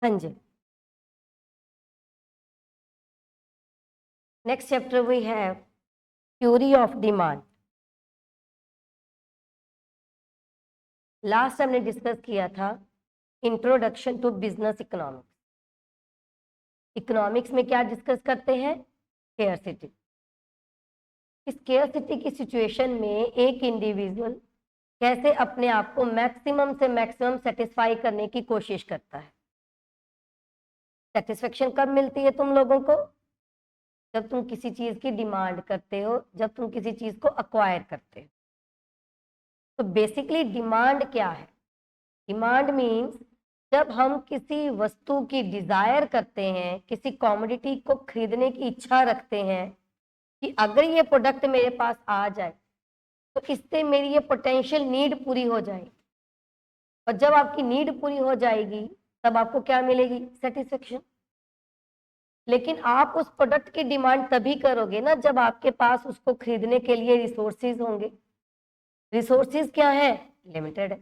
हाँ जी, next chapter we have theory of demand. Last हमने डिस्कस किया था introduction to business economics. Economics में क्या डिस्कस करते हैं? स्केयरसिटी। इस स्केयरसिटी की सिचुएशन में एक इंडिविजुअल कैसे अपने आप को मैक्सिमम से मैक्सिमम सेटिस्फाई करने की कोशिश करता है। सेटिस्फेक्शन कब मिलती है तुम लोगों को? जब तुम किसी चीज की डिमांड करते हो, जब तुम किसी चीज को अक्वायर करते हो। तो बेसिकली डिमांड क्या है? डिमांड मीन्स जब हम किसी वस्तु की डिजायर करते हैं, किसी कॉमोडिटी को खरीदने की इच्छा रखते हैं कि अगर ये प्रोडक्ट मेरे पास आ जाए तो इससे मेरी ये पोटेंशियल नीड पूरी हो जाएगी। और जब आपकी नीड पूरी हो जाएगी तब आपको क्या मिलेगी? सेटिस्फेक्शन। लेकिन आप उस प्रोडक्ट की डिमांड तभी करोगे ना जब आपके पास उसको खरीदने के लिए रिसोर्सेज होंगे। रिसोर्सेज क्या है? लिमिटेड है।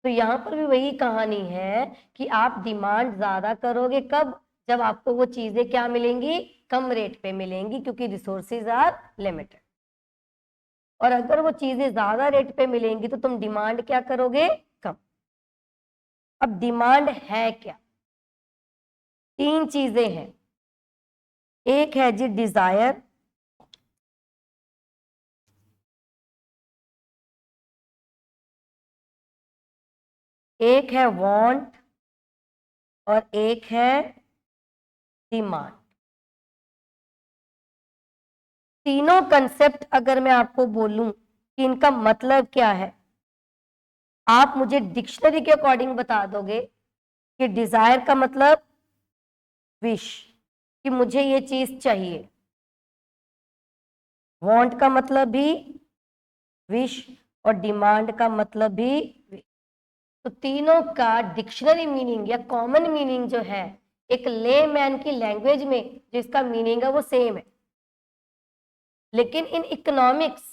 तो यहाँ पर भी वही कहानी है कि आप डिमांड ज्यादा करोगे कब? जब आपको वो चीजें क्या मिलेंगी? कम रेट पे मिलेंगी, क्योंकि रिसोर्सेज आर लिमिटेड। और अगर वो चीजें ज्यादा रेट पे मिलेंगी तो तुम डिमांड क्या करोगे? कम। अब डिमांड है क्या? तीन चीजें हैं। एक है जी डिजायर, एक है वांट और एक है डिमांड। तीनों कंसेप्ट अगर मैं आपको बोलूं कि इनका मतलब क्या है, आप मुझे डिक्शनरी के अकॉर्डिंग बता दोगे कि डिजायर का मतलब विश, कि मुझे ये चीज चाहिए। वांट का मतलब भी विश और डिमांड का मतलब भी विश। तो तीनों का डिक्शनरी मीनिंग या कॉमन मीनिंग जो है, एक लेमैन की लैंग्वेज में जिसका मीनिंग है वो सेम है। लेकिन इन इकोनॉमिक्स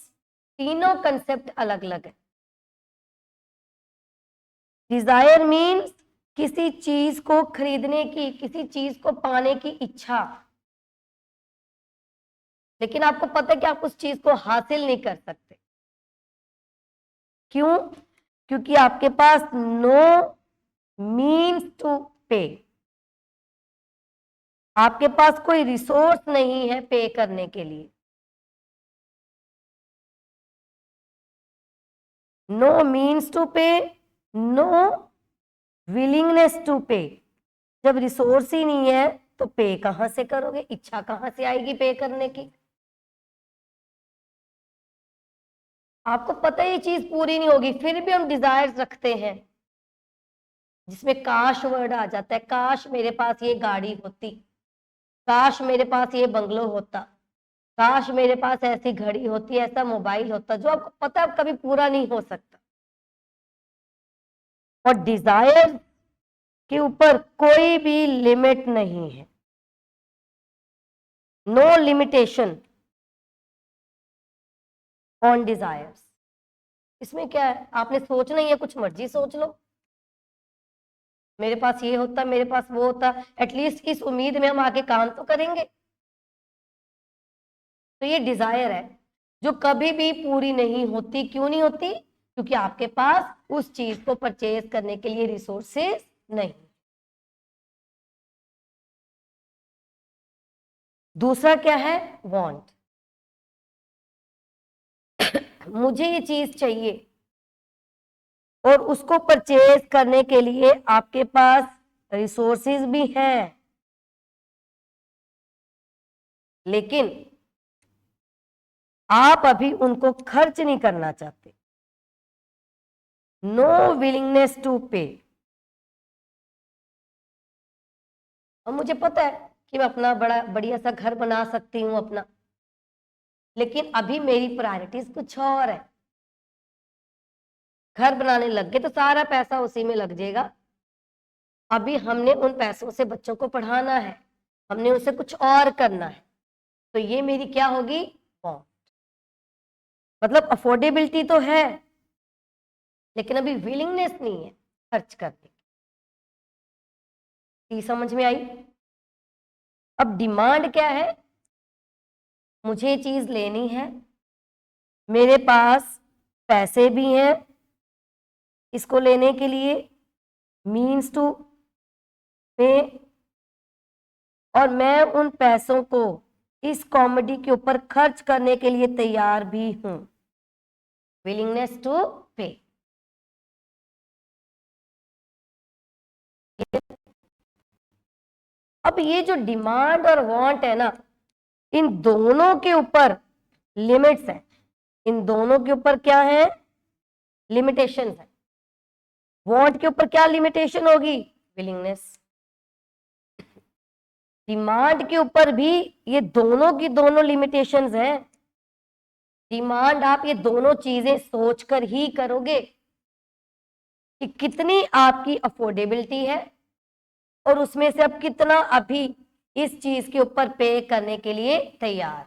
तीनों कंसेप्ट अलग अलग है। डिजायर मीन्स किसी चीज को खरीदने की, किसी चीज को पाने की इच्छा। लेकिन आपको पता है कि आप उस चीज को हासिल नहीं कर सकते। क्यों? क्योंकि आपके पास नो मीन्स टू पे, आपके पास कोई रिसोर्स नहीं है पे करने के लिए। नो मीन्स टू पे, नो विलिंगनेस टू पे। जब रिसोर्स ही नहीं है तो पे कहां से करोगे? इच्छा कहां से आएगी पे करने की? आपको पता है ये चीज पूरी नहीं होगी, फिर भी हम डिजायर्स रखते हैं, जिसमें काश वर्ड आ जाता है। काश मेरे पास ये गाड़ी होती, काश मेरे पास ये बंगलो होता, काश मेरे पास ऐसी घड़ी होती, ऐसा मोबाइल होता, जो आपको पता है कभी पूरा नहीं हो सकता। और डिजायर के ऊपर कोई भी लिमिट नहीं है, नो लिमिटेशन ऑन डिजायर्स। इसमें क्या है? आपने सोचना ही है, कुछ मर्जी सोच लो। मेरे पास ये होता, मेरे पास वो होता, एटलीस्ट इस उम्मीद में हम आगे काम तो करेंगे। तो ये डिजायर है जो कभी भी पूरी नहीं होती। क्यों नहीं होती? क्योंकि आपके पास उस चीज को परचेज करने के लिए रिसोर्सेस नहीं। दूसरा क्या है? वांट। मुझे ये चीज चाहिए और उसको परचेज करने के लिए आपके पास रिसोर्सेज भी हैं, लेकिन आप अभी उनको खर्च नहीं करना चाहते। नो विलिंगनेस टू पे। और मुझे पता है कि मैं अपना बड़ा बढ़िया सा घर बना सकती हूँ अपना, लेकिन अभी मेरी प्रायोरिटीज कुछ और है। घर बनाने लग गए तो सारा पैसा उसी में लग जाएगा। अभी हमने उन पैसों से बच्चों को पढ़ाना है, हमने उसे कुछ और करना है। तो ये मेरी क्या होगी? वांट। मतलब अफोर्डेबिलिटी तो है, लेकिन अभी विलिंगनेस नहीं है खर्च करने की। समझ में आई? अब डिमांड क्या है? मुझे चीज लेनी है, मेरे पास पैसे भी हैं इसको लेने के लिए, मीन्स टू पे, और मैं उन पैसों को इस कॉमोडिटी के ऊपर खर्च करने के लिए तैयार भी हूं, विलिंगनेस टू पे। अब ये जो डिमांड और वांट है ना, इन दोनों के ऊपर लिमिट्स है, इन दोनों के ऊपर क्या है? लिमिटेशन है। वांट के ऊपर क्या लिमिटेशन होगी? विलिंगनेस। डिमांड के ऊपर भी ये दोनों की दोनों लिमिटेशंस हैं। डिमांड आप ये दोनों चीजें सोचकर ही करोगे कि कितनी आपकी अफोर्डेबिलिटी है और उसमें से अब कितना अभी इस चीज के ऊपर पे करने के लिए तैयार।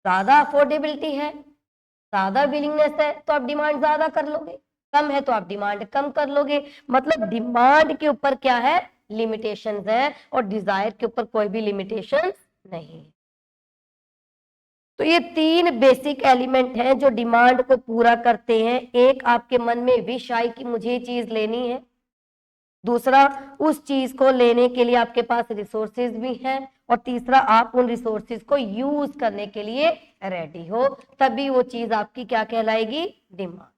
ज्यादा अफोर्डेबिलिटी है, ज्यादा विलिंगनेस है, तो आप डिमांड ज्यादा कर लोगे, कम है तो आप डिमांड कम कर लोगे। मतलब डिमांड के ऊपर क्या है? लिमिटेशंस है, और डिजायर के ऊपर कोई भी लिमिटेशंस नहीं। तो ये तीन बेसिक एलिमेंट हैं जो डिमांड को पूरा करते हैं। एक, आपके मन में विश आई कि मुझे ये चीज लेनी है। दूसरा, उस चीज को लेने के लिए आपके पास रिसोर्सेज भी हैं। और तीसरा, आप उन रिसोर्सेज को यूज करने के लिए रेडी हो, तभी वो चीज आपकी क्या कहलाएगी? डिमांड।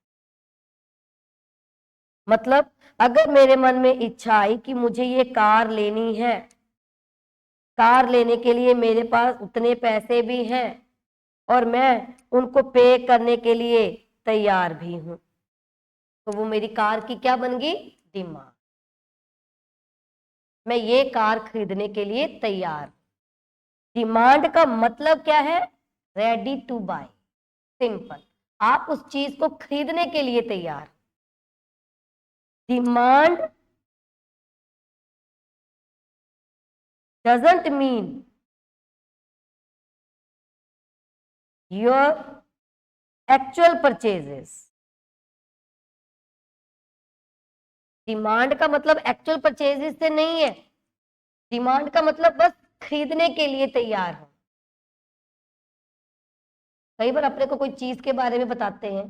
मतलब अगर मेरे मन में इच्छा आई कि मुझे ये कार लेनी है, कार लेने के लिए मेरे पास उतने पैसे भी हैं और मैं उनको पे करने के लिए तैयार भी हूं, तो वो मेरी कार की क्या बन गई? डिमांड। मैं ये कार खरीदने के लिए तैयार। डिमांड का मतलब क्या है? रेडी टू बाय, सिंपल, आप उस चीज को खरीदने के लिए तैयार। Demand doesn't mean your actual purchases. Demand का मतलब एक्चुअल परचेजेस से नहीं है। डिमांड का मतलब बस खरीदने के लिए तैयार हो। कई बार अपने को कोई चीज के बारे में बताते हैं,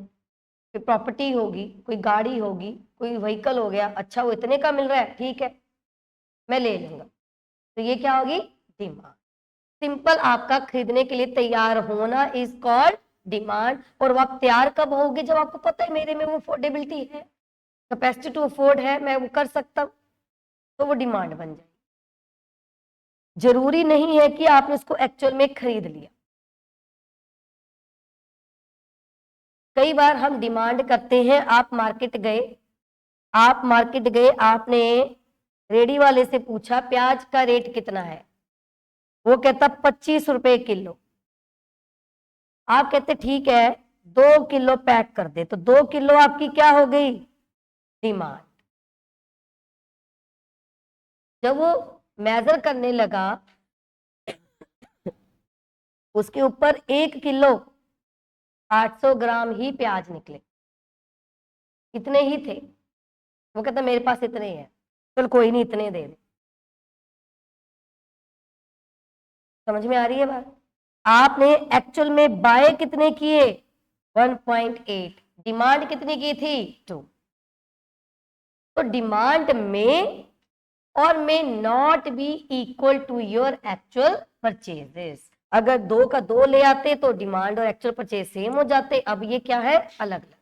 कोई प्रॉपर्टी होगी, कोई गाड़ी होगी, कोई व्हीकल हो गया, अच्छा वो इतने का मिल रहा है, ठीक है मैं ले लूंगा, तो ये क्या होगी? डिमांड। सिंपल, आपका खरीदने के लिए तैयार होना इज कॉल्ड डिमांड। और वो आप तैयार कब होगे? जब आपको पता है मेरे में वो अफोर्डेबिलिटी है, कैपेसिटी टू अफोर्ड है, मैं वो कर सकता हूं, तो वो डिमांड बन जाए। जरूरी नहीं है कि आपने उसको एक्चुअल में खरीद लिया। कई बार हम डिमांड करते हैं, आप मार्केट गए, आपने रेडी वाले से पूछा प्याज का रेट कितना है, वो कहता 25 रुपए किलो। आप कहते ठीक है 2 किलो पैक कर दे, तो 2 किलो आपकी क्या हो गई? डिमांड। जब वो मेजर करने लगा, उसके ऊपर 1 किलो 800 ग्राम ही प्याज निकले, इतने ही थे। वो कहता मेरे पास इतने ही है, चल कोई नहीं इतने दे दे। समझ में आ रही है बात? आपने एक्चुअल में बाय कितने किए? 1.8, डिमांड कितनी की थी? 2। तो डिमांड में और may not be equal to your actual purchases. अगर 2 का 2 ले आते तो डिमांड और एक्चुअल परचेज सेम हो जाते, अब ये क्या है? अलग अलग।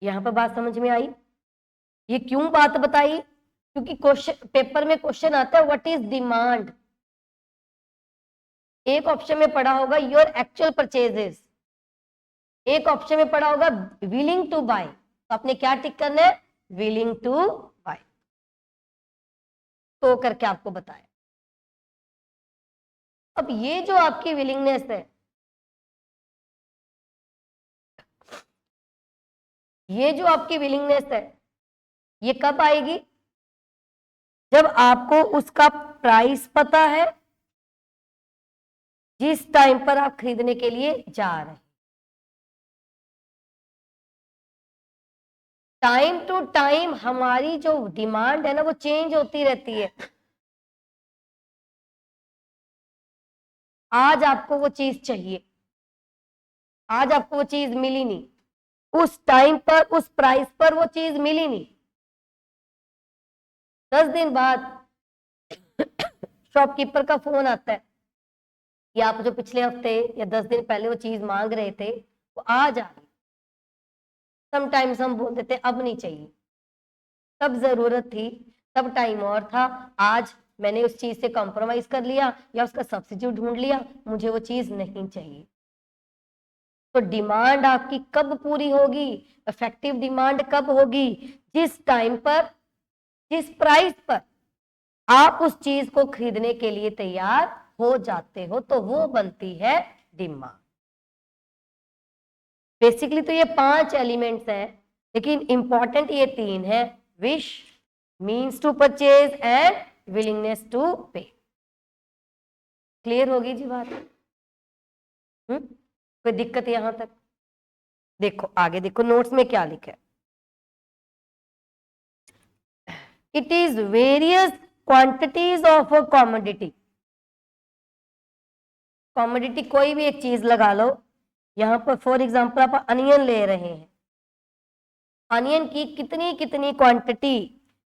यहां पर बात समझ में आई? ये क्यों बात बताई? क्योंकि क्वेश्चन पेपर में क्वेश्चन आता है व्हाट इज डिमांड। एक ऑप्शन में पढ़ा होगा योर एक्चुअल परचेजेस, एक ऑप्शन में पढ़ा होगा विलिंग टू बाय, तो आपने क्या टिक करना है? Willing to buy. तो करके आपको बताया। अब ये जो आपकी विलिंगनेस है, ये जो आपकी विलिंगनेस है, ये कब आएगी? जब आपको उसका प्राइस पता है जिस टाइम पर आप खरीदने के लिए जा रहे हैं। टाइम टू टाइम हमारी जो डिमांड है ना वो चेंज होती रहती है। आज आपको वो चीज चाहिए, आज आपको वो चीज मिली नहीं, उस टाइम पर उस प्राइस पर वो चीज मिली नहीं, 10 दिन बाद शॉपकीपर का फोन आता है कि आप जो पिछले हफ्ते या 10 दिन पहले वो चीज मांग रहे थे वो आज आ रही। समटाइम्स हम बोल देते अब नहीं चाहिए, तब जरूरत थी, तब टाइम और था, आज मैंने उस चीज से कॉम्प्रोमाइज कर लिया या उसका सब्स्टिट्यूट ढूंढ लिया, मुझे वो चीज नहीं चाहिए। तो डिमांड आपकी कब पूरी होगी, इफेक्टिव डिमांड कब होगी, जिस टाइम पर, जिस प्राइस पर आप उस चीज को खरीदने के लिए तैयार हो जाते हो, तो वो बनती है डिमांड। बेसिकली तो ये 5 एलिमेंट्स हैं, लेकिन इंपॉर्टेंट ये 3 है, wish, means to purchase and willingness to pay. Clear होगी जी बात? कोई दिक्कत यहां तक? देखो आगे देखो नोट्स में क्या लिखा है। It is various quantities of a commodity. Commodity कोई भी एक चीज लगा लो, यहां पर फॉर एग्जांपल आप अनियन ले रहे हैं, अनियन की कितनी कितनी quantity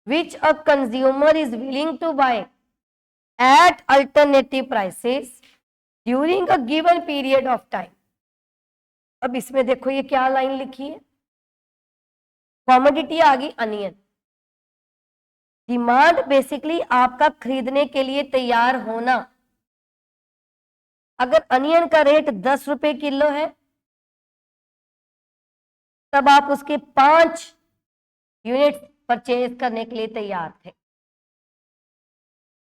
which a consumer is willing to buy at alternative prices during a given period of time. अब इसमें देखो ये क्या लाइन लिखी है, कॉमोडिटी आ गई अनियन, डिमांड बेसिकली आपका खरीदने के लिए तैयार होना। अगर अनियन का रेट 10 रुपए किलो है, तब आप उसके 5 यूनिट परचेज करने के लिए तैयार थे।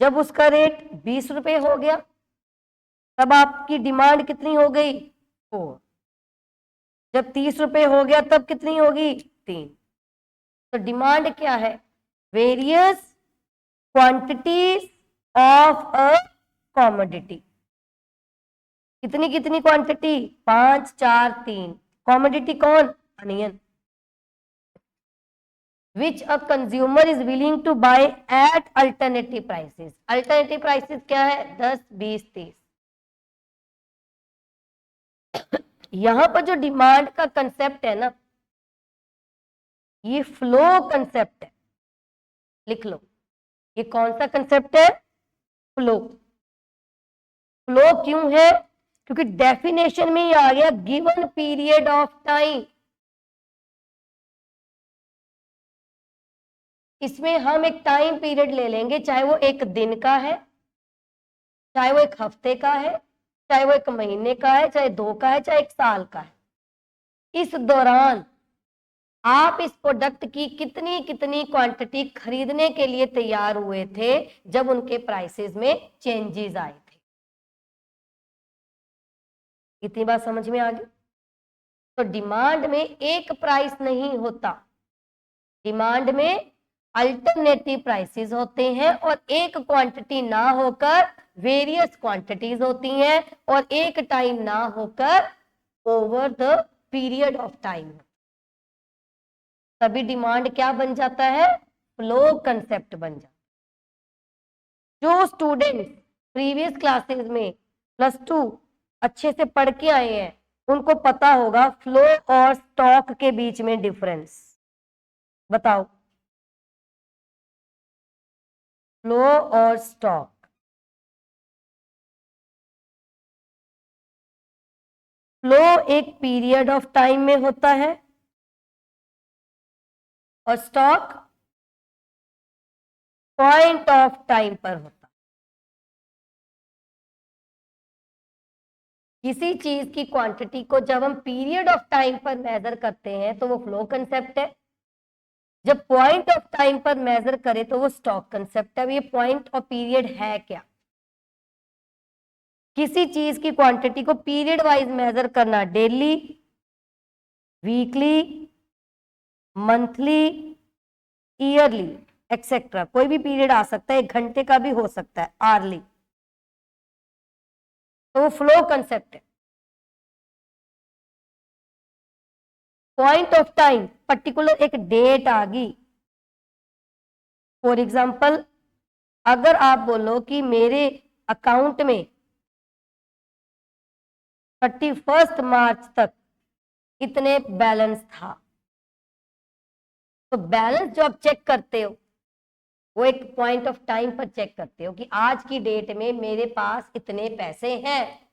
जब उसका रेट 20 रुपए हो गया, तब आपकी डिमांड कितनी हो गई? 4। जब 30 रुपए हो गया तब कितनी होगी? 3। तो डिमांड क्या है? Various quantities of a commodity. कितनी कितनी क्वांटिटी? 5, 4, 3। कॉमोडिटी कौन? Onion. which a consumer is willing to buy at alternative prices। alternative prices क्या है? 10, 20, 30। यहां पर जो डिमांड का कंसेप्ट है ना, ये फ्लो कंसेप्ट है, लिख लो। ये कौन सा कंसेप्ट है? फ्लो। फ्लो क्यों है? क्योंकि डेफिनेशन में ही आ गया गिवन पीरियड ऑफ टाइम। इसमें हम एक टाइम पीरियड ले लेंगे, चाहे वो एक दिन का है, चाहे वो एक हफ्ते का है, चाहे वो एक महीने का है, चाहे 2 का है, चाहे 1 साल का है। इस दौरान आप इस प्रोडक्ट की कितनी कितनी क्वांटिटी खरीदने के लिए तैयार हुए थे जब उनके प्राइसेस में चेंजेस आए थे। इतनी बात समझ में आ गई? तो डिमांड में एक प्राइस नहीं होता, डिमांड में अल्टरनेटिव प्राइसेस होते हैं, और एक क्वांटिटी ना होकर वेरियस क्वांटिटीज होती हैं, और एक टाइम ना होकर over the period of time. तभी डिमांड क्या बन जाता है? फ्लो कंसेप्ट बन जाता है। जो स्टूडेंट प्रीवियस क्लासेस में +2 अच्छे से पढ़ के आए हैं, उनको पता होगा फ्लो और स्टॉक के बीच में डिफरेंस। बताओ, फ्लो और स्टॉक। फ्लो एक पीरियड ऑफ टाइम में होता है, और स्टॉक पॉइंट ऑफ टाइम पर होता है। किसी चीज की क्वांटिटी को जब हम पीरियड ऑफ टाइम पर मेजर करते हैं तो वो फ्लो कंसेप्ट है, जब पॉइंट ऑफ टाइम पर मेजर करें तो वो स्टॉक कंसेप्ट है। ये पॉइंट और पीरियड है क्या? किसी चीज की क्वांटिटी को पीरियड वाइज मेजर करना, daily, weekly, monthly, yearly, etcetera. कोई भी पीरियड आ सकता है, 1 घंटे का भी हो सकता है, आरली। तो वो फ्लो कंसेप्ट है। पॉइंट ऑफ टाइम, पर्टिकुलर एक डेट आ गई। फॉर एग्जाम्पल, अगर आप बोलो कि मेरे अकाउंट में 31 मार्च तक इतने बैलेंस था, तो बैलेंस जो आप चेक करते हो वो एक पॉइंट ऑफ टाइम पर चेक करते हो कि आज की डेट में मेरे पास इतने पैसे हैं,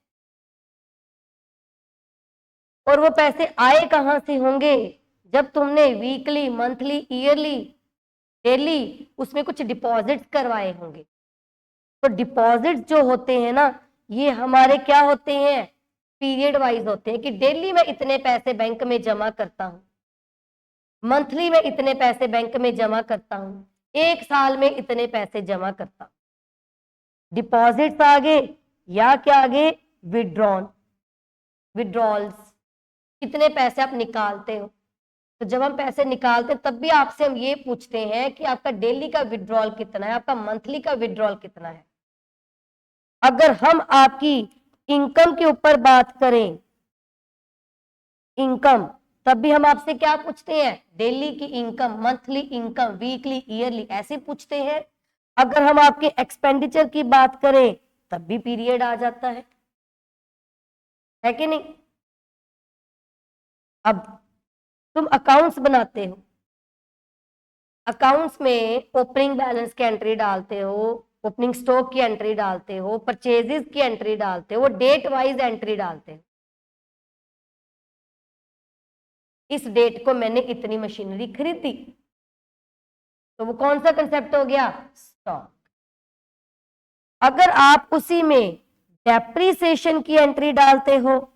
और वो पैसे आए कहां से होंगे? जब तुमने वीकली, मंथली, ईयरली, डेली उसमें कुछ डिपॉजिट्स करवाए होंगे। तो डिपॉजिट्स जो होते हैं ना, ये हमारे क्या होते हैं? पीरियड वाइज होते हैं कि डेली मैं इतने पैसे बैंक में जमा करता हूं, मंथली में इतने पैसे बैंक में जमा करता हूं, एक साल में इतने पैसे जमा करता हूं। डिपॉजिट्स आगे या क्या आगे? विड्रॉल्स, कितने पैसे आप निकालते हो। तो जब हम पैसे निकालते हैं तब भी आपसे हम ये पूछते हैं कि आपका डेली का विड्रॉल कितना है, आपका मंथली का विड्रॉल कितना है। अगर हम आपकी इनकम के ऊपर बात करें, इनकम, तब भी हम आपसे क्या पूछते हैं? डेली की income, monthly income, weekly, yearly, ऐसे पूछते हैं। अगर हम आपके एक्सपेंडिचर की बात करें तब भी पीरियड आ जाता है कि नहीं? अब तुम अकाउंट्स बनाते हो, अकाउंट्स में ओपनिंग बैलेंस की एंट्री डालते हो, ओपनिंग स्टॉक की एंट्री डालते हो, परचेजेस की एंट्री डालते हो, डेट वाइज एंट्री डालते हो। इस डेट को मैंने इतनी मशीनरी खरीदी, तो वो कौन सा कंसेप्ट हो गया? स्टॉक। अगर आप उसी में डेप्रिसिएशन की एंट्री डालते हो,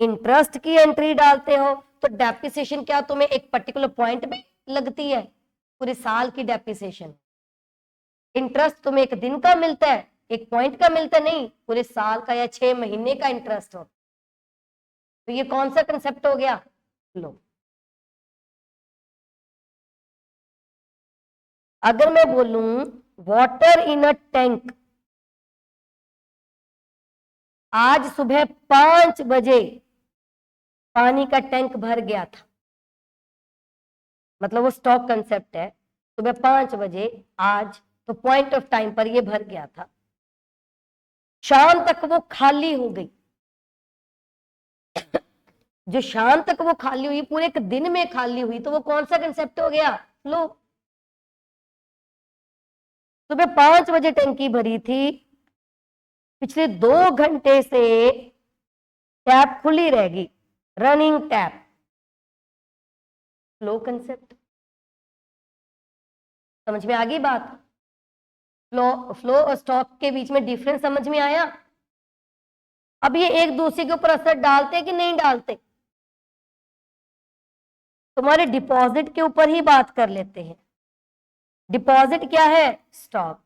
इंटरेस्ट की एंट्री डालते हो, तो डेप्रिसिएशन क्या तुम्हें एक पर्टिकुलर पॉइंट में लगती है? पूरे साल की डेप्रिसिएशन। इंटरेस्ट तुम्हें एक दिन का मिलता है, एक पॉइंट का मिलता है, नहीं, पूरे साल का या 6 महीने का इंटरेस्ट हो। तो ये कौन सा कंसेप्ट हो गया? लो, अगर मैं बोलूं वाटर इन अ टैंक, आज सुबह 5 बजे पानी का टैंक भर गया था, मतलब वो स्टॉक कंसेप्ट है। सुबह 5 बजे आज, तो पॉइंट ऑफ टाइम पर ये भर गया था, शाम तक वो खाली हो गई। जो शाम तक वो खाली हुई, पूरे एक दिन में खाली हुई, तो वो कौन सा कंसेप्ट हो गया? लो, सुबह 5 बजे टंकी भरी थी, पिछले 2 घंटे से टैप खुली रहेगी, रनिंग टैप, फ्लो कंसेप्ट। समझ में आ गई बात? फ्लो और स्टॉक के बीच में डिफरेंस समझ में आया? अब ये एक दूसरे के ऊपर असर डालते कि नहीं डालते? तुम्हारे डिपॉजिट के ऊपर ही बात कर लेते हैं। डिपॉजिट क्या है? स्टॉक।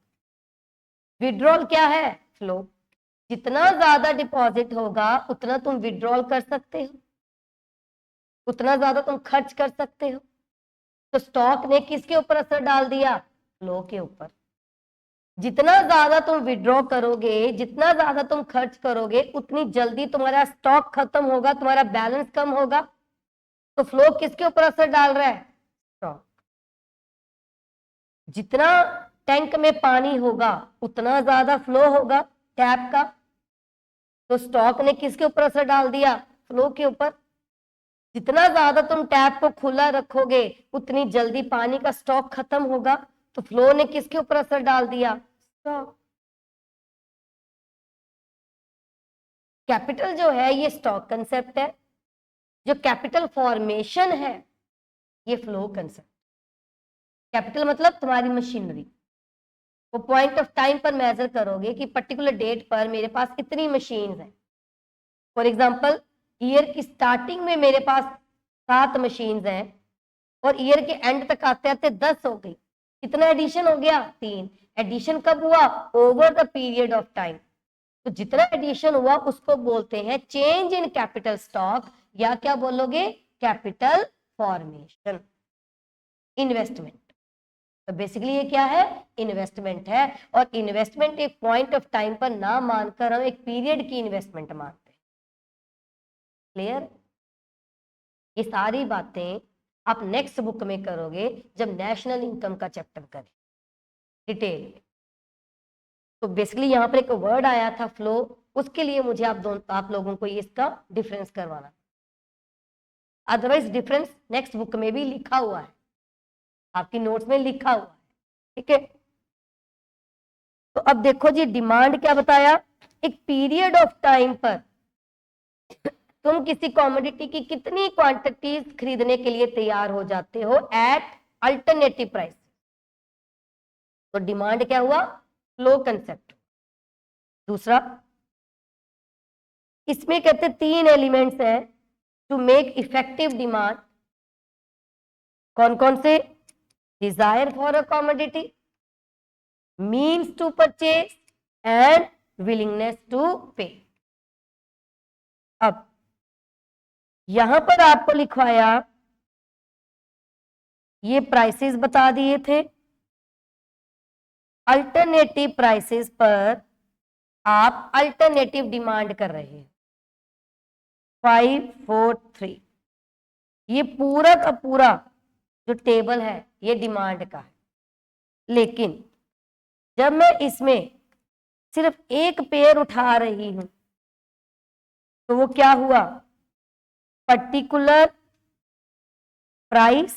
विड्रॉल क्या है? फ्लो। जितना ज्यादा डिपॉजिट होगा उतना तुम विड्रॉल कर सकते हो, उतना ज्यादा तुम खर्च कर सकते हो। तो स्टॉक ने किसके ऊपर असर डाल दिया? फ्लो के ऊपर। जितना ज्यादा तुम विड्रॉ करोगे, जितना ज्यादा तुम खर्च करोगे, उतनी जल्दी तुम्हारा स्टॉक खत्म होगा, तुम्हारा बैलेंस कम होगा। तो फ्लो किसके ऊपर असर डाल रहा है? स्टॉक। जितना टैंक में पानी होगा उतना ज्यादा फ्लो होगा टैप का। तो स्टॉक ने किसके ऊपर असर डाल दिया? फ्लो के ऊपर। जितना ज्यादा तुम टैप को खुला रखोगे उतनी जल्दी पानी का स्टॉक खत्म होगा। तो फ्लो ने किसके ऊपर असर डाल दिया? स्टॉक। कैपिटल जो है ये स्टॉक कंसेप्ट है, जो कैपिटल फॉर्मेशन है ये फ्लो कंसेप्ट। कैपिटल मतलब तुम्हारी मशीनरी, वो पॉइंट ऑफ टाइम पर मेजर करोगे कि पर्टिकुलर डेट पर मेरे पास इतनी मशीन है। फॉर एग्जाम्पल, ईयर की स्टार्टिंग में मेरे पास 7 मशीन हैं और ईयर के एंड तक आते आते 10 हो गई। कितना एडिशन हो गया? 3। एडिशन कब हुआ? Over the period of time. तो जितना एडिशन हुआ उसको बोलते हैं चेंज इन कैपिटल स्टॉक, या क्या बोलोगे? Capital formation, investment. तो बेसिकली ये क्या है? इन्वेस्टमेंट है। और इन्वेस्टमेंट एक पॉइंट ऑफ टाइम पर ना मानकर हम एक पीरियड की इन्वेस्टमेंट मानते हैं। क्लियर? ये सारी बातें आप नेक्स्ट बुक में करोगे जब नेशनल इनकम का चैप्टर करें डिटेल में। तो बेसिकली यहाँ पर एक वर्ड आया था फ्लो, उसके लिए मुझे आप लोगों को इसका डिफरेंस करवाना, अदरवाइज डिफरेंस नेक्स्ट बुक में भी लिखा हुआ है, आपकी नोट्स में लिखा हुआ है, ठीक है। तो अब देखो जी, डिमांड क्या बताया, एक पीरियड ऑफ टाइम पर तुम किसी कॉमोडिटी की कितनी क्वांटिटीज खरीदने के लिए तैयार हो जाते हो एट अल्टरनेटिव प्राइस। तो डिमांड क्या हुआ, फ्लो कंसेप्ट। दूसरा, इसमें कहते 3 एलिमेंट्स हैं टू मेक इफेक्टिव डिमांड। कौन कौन से, desire for a commodity, means to purchase and willingness to pay. अब यहां पर आपको लिखवाया, ये प्राइसेस बता दिए थे, अल्टरनेटिव प्राइसेस पर आप अल्टरनेटिव डिमांड कर रहे हैं 5, 4, 3। ये पूरा का पूरा जो टेबल है ये डिमांड का है, लेकिन जब मैं इसमें सिर्फ एक पेयर उठा रही हूं तो वो क्या हुआ, पर्टिकुलर प्राइस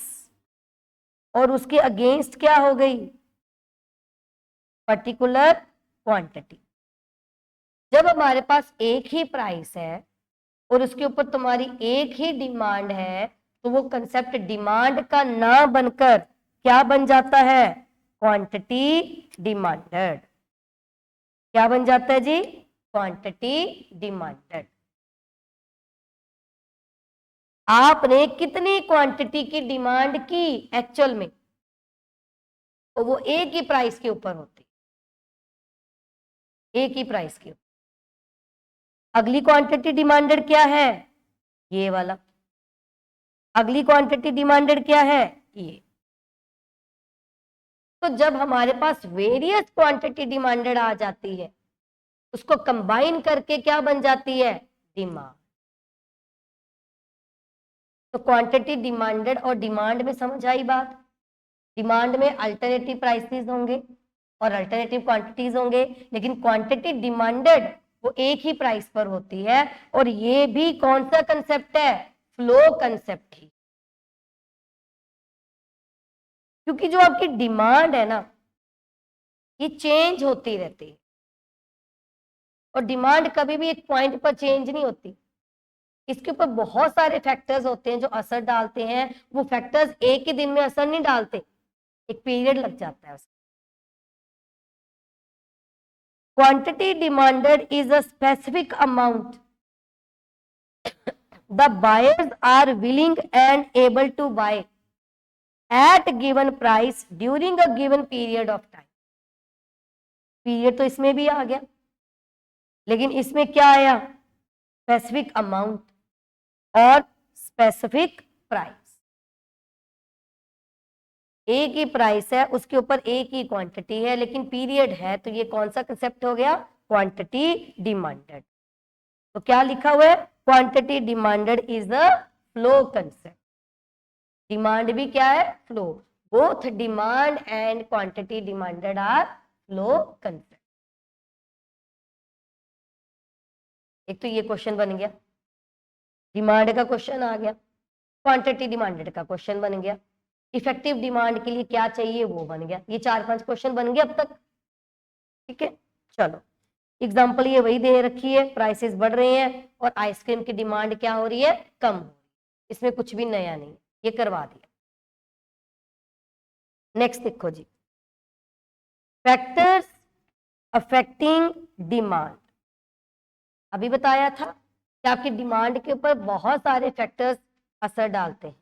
और उसके अगेंस्ट क्या हो गई, पर्टिकुलर क्वांटिटी। जब हमारे पास एक ही प्राइस है और उसके ऊपर तुम्हारी एक ही डिमांड है तो वो कंसेप्ट डिमांड का ना बनकर क्या बन जाता है, क्वांटिटी डिमांडेड। क्या बन जाता है जी, क्वांटिटी डिमांडेड। आपने कितनी क्वांटिटी की डिमांड की एक्चुअल में, तो वो एक ही प्राइस के ऊपर होती, एक ही प्राइस के ऊपर। अगली क्वांटिटी डिमांडेड क्या है, ये वाला। अगली क्वांटिटी डिमांडेड क्या है, ये। तो जब हमारे पास वेरियस क्वांटिटी डिमांडेड आ जाती है, उसको कंबाइन करके क्या बन जाती है, डिमांड। तो क्वांटिटी डिमांडेड और डिमांड में समझ आई बात। डिमांड में अल्टरनेटिव प्राइसेस होंगे और अल्टरनेटिव क्वांटिटीज होंगे, लेकिन क्वांटिटी डिमांडेड वो एक ही प्राइस पर होती है। और ये भी कौन सा कंसेप्ट है, फ्लो कंसेप्ट ही। क्योंकि जो आपकी डिमांड है ना, ये चेंज होती रहती है और डिमांड कभी भी एक पॉइंट पर चेंज नहीं होती। इसके ऊपर बहुत सारे फैक्टर्स होते हैं जो असर डालते हैं। वो फैक्टर्स एक ही दिन में असर नहीं डालते, एक पीरियड लग जाता है उसका। Quantity demanded is a specific amount the buyers are willing and able to buy at given price during a given period of time। Period तो इसमें भी आ गया, लेकिन इसमें क्या आया, स्पेसिफिक अमाउंट और स्पेसिफिक प्राइस। एक ही प्राइस है, उसके ऊपर एक ही क्वांटिटी है, लेकिन पीरियड है, तो ये कौन सा कंसेप्ट हो गया, क्वांटिटी डिमांडेड। तो क्या लिखा हुआ है, quantity demanded is a flow concept. Demand भी क्या है, flow. Both demand and quantity demanded are flow concept. एक तो ये क्वेश्चन बन गया, डिमांड का क्वेश्चन आ गया, क्वांटिटी डिमांडेड का क्वेश्चन बन गया, इफेक्टिव डिमांड के लिए क्या चाहिए वो बन गया। ये 4-5 क्वेश्चन बन गए अब तक, ठीक है। चलो एग्जाम्पल ये वही दे रखी है, प्राइसेस बढ़ रहे हैं और आइसक्रीम की डिमांड क्या हो रही है, कम हो रही है। इसमें कुछ भी नया नहीं, ये करवा दिया। नेक्स्ट देखो जी, फैक्टर्स अफेक्टिंग डिमांड। अभी बताया था कि आपकी डिमांड के ऊपर बहुत सारे फैक्टर्स असर डालते हैं,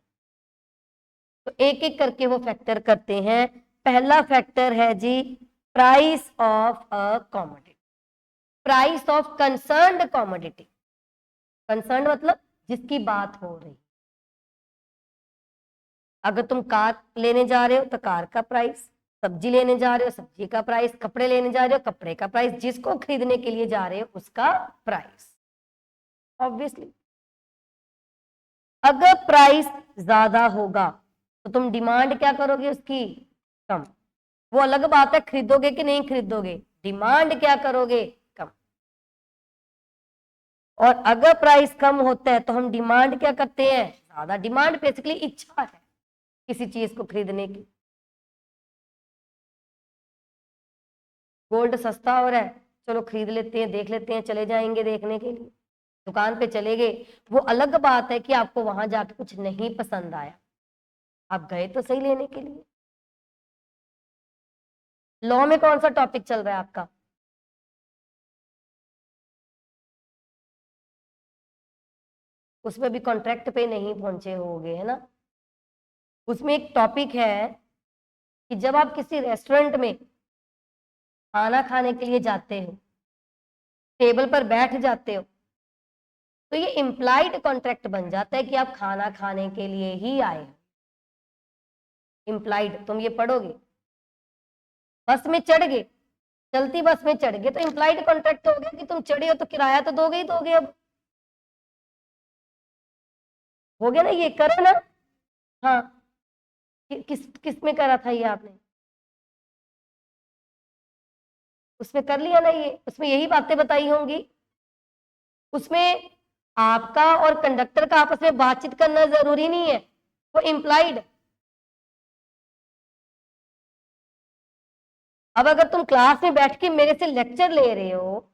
तो एक एक करके वो फैक्टर करते हैं। पहला फैक्टर है जी, price of a commodity, price of concerned commodity. Concerned मतलब जिसकी बात हो रही। अगर तुम कार लेने जा रहे हो तो कार का प्राइस, सब्जी लेने जा रहे हो सब्जी का प्राइस, कपड़े लेने जा रहे हो कपड़े का प्राइस, जिसको खरीदने के लिए जा रहे हो उसका प्राइस, ऑब्वियसली। अगर प्राइस ज्यादा होगा तो तुम डिमांड क्या करोगे उसकी, कम। वो अलग बात है खरीदोगे कि नहीं खरीदोगे, डिमांड क्या करोगे, कम। और अगर प्राइस कम होता है तो हम डिमांड क्या करते हैं, ज्यादा। डिमांड बेसिकली इच्छा है किसी चीज को खरीदने की। गोल्ड सस्ता हो रहा है, चलो खरीद लेते हैं, देख लेते हैं, चले जाएंगे देखने के लिए, दुकान पे चले गए। वो अलग बात है कि आपको वहां जाके कुछ नहीं पसंद आया, आप गए तो सही लेने के लिए। लॉ में कौन सा टॉपिक चल रहा है आपका, उसमें भी कॉन्ट्रैक्ट पे नहीं पहुंचे होगे, है ना। उसमें एक टॉपिक है कि जब आप किसी रेस्टोरेंट में खाना खाने के लिए जाते हो, टेबल पर बैठ जाते हो, तो ये इम्प्लाइड कॉन्ट्रैक्ट बन जाता है कि आप खाना खाने के लिए ही आए हो। इम्प्लाइड, तुम ये पढ़ोगे। बस में चढ़ गए, चलती बस में चढ़ गए, तो इम्प्लाइड कॉन्ट्रैक्ट हो गया कि तुम चढ़े हो तो किराया तो दोगे ही दोगे। अब हो गया ना, ये करो ना। हाँ, किस किस में करा था ये आपने, उसमें कर लिया ना ये, उसमें यही बातें बताई होंगी। उसमें आपका और कंडक्टर का आपस में बातचीत करना जरूरी नहीं है, वो इम्प्लाइड। अब अगर तुम क्लास में बैठ के मेरे से लेक्चर ले रहे हो,